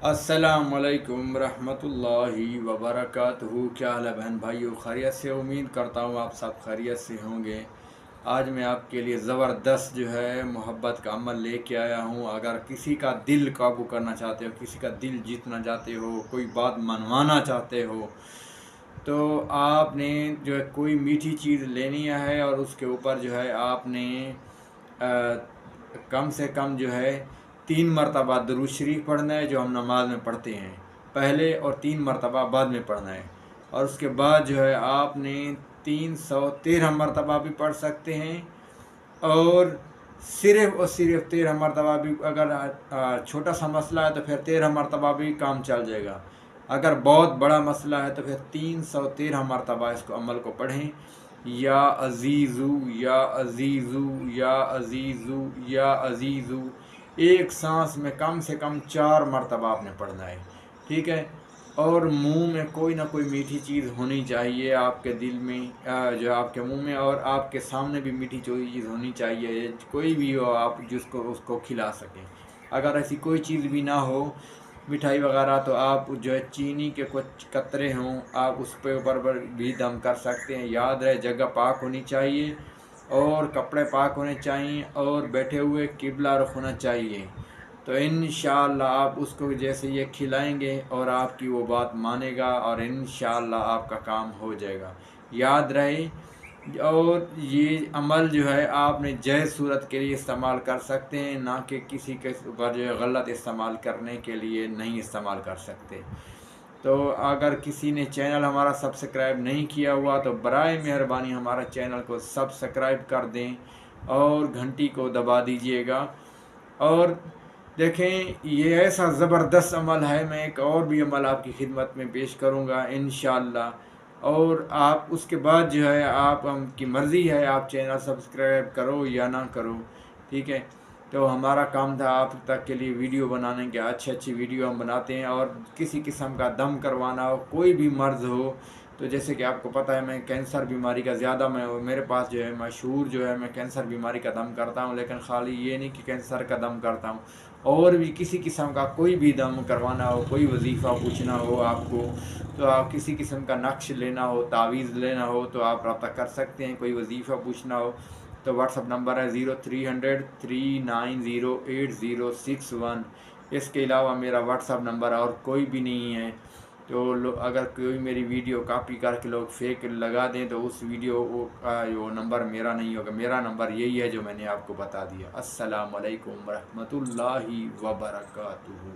अस्सलामुअलैकुम रहमतुल्लाहि वबरकातुहू। क्या हाल है बहन भाइयों, खैरियत से? उम्मीद करता हूँ आप सब खैरियत से होंगे। आज मैं आपके लिए ज़बरदस्त जो है मोहब्बत का अमल लेके आया हूँ। अगर किसी का दिल काबू करना चाहते हो, किसी का दिल जीतना चाहते हो, कोई बात मनवाना चाहते हो, तो आपने जो है कोई मीठी चीज़ लेनी है और उसके ऊपर जो है आपने कम से कम जो है 3 मरतबा दुरूद शरीफ पढ़ना है, जो हम नमाज में पढ़ते हैं पहले, और 3 मरतबा बाद में पढ़ना है। और उसके बाद जो है आपने 313 मरतबा भी पढ़ सकते हैं, और सिर्फ 13 मरतबा भी। अगर छोटा सा मसला है तो फिर 13 मरतबा भी काम चल जाएगा। अगर बहुत बड़ा मसला है तो फिर 313 मरतबा इसको अमल को पढ़ें। या अजीज़ू या अजीज़ू या अजीज़ू या अजीज़ू, एक सांस में कम से कम 4 मरतबा आपने पढ़ना है, ठीक है। और मुंह में कोई ना कोई मीठी चीज़ होनी चाहिए, आपके दिल में जो आपके मुंह में, और आपके सामने भी मीठी चीज़ होनी चाहिए, कोई भी हो आप जिसको उसको खिला सकें। अगर ऐसी कोई चीज़ भी ना हो, मिठाई वगैरह, तो आप जो है चीनी के कुछ कतरे हों, आप उस पे ऊपर भी दम कर सकते हैं। याद रहे, जगह पाक होनी चाहिए और कपड़े पाक होने चाहिए और बैठे हुए किबला रुख होना चाहिए। तो इंशाअल्लाह आप उसको जैसे ये खिलाएंगे और आपकी वो बात मानेगा, और इंशाअल्लाह आपका काम हो जाएगा। याद रहे, और ये अमल जो है आपने जायज़ सूरत के लिए इस्तेमाल कर सकते हैं, ना कि किसी के ऊपर जो है गलत इस्तेमाल करने के लिए नहीं इस्तेमाल कर सकते। तो अगर किसी ने चैनल हमारा सब्सक्राइब नहीं किया हुआ तो बराए मेहरबानी हमारा चैनल को सब्सक्राइब कर दें और घंटी को दबा दीजिएगा। और देखें, ये ऐसा ज़बरदस्त अमल है, मैं एक और भी अमल आपकी खिदमत में पेश करूँगा इंशाअल्लाह। और आप उसके बाद जो है आप की मर्ज़ी है, आप चैनल सब्सक्राइब करो या ना करो, ठीक है। तो हमारा काम था आप तक के लिए वीडियो बनाने के, अच्छी वीडियो हम बनाते हैं। और किसी किस्म का दम करवाना हो, कोई भी मर्ज़ हो, तो जैसे कि आपको पता है मैं कैंसर बीमारी का ज़्यादा मेरे पास जो है मशहूर जो है, मैं कैंसर बीमारी का दम करता हूँ। लेकिन खाली ये नहीं कि कैंसर का दम करता हूँ, और भी किसी किस्म का कोई भी दम करवाना हो, कोई वजीफ़ा पूछना हो आपको, तो आप किसी किस्म का नक्श लेना हो, तावीज़ लेना हो, तो आप रब्ता कर सकते हैं। कोई वजीफ़ा पूछना हो तो व्हाट्सअप नंबर है 0300 3908061। इसके अलावा मेरा व्हाट्सअप नंबर और कोई भी नहीं है। तो अगर कोई मेरी वीडियो कॉपी करके लोग फेक लगा दें तो उस वीडियो का वो नंबर मेरा नहीं होगा। मेरा नंबर यही है जो मैंने आपको बता दिया। अस्सलाम वालेकुम रहमतुल्लाहि व बरकातुहू।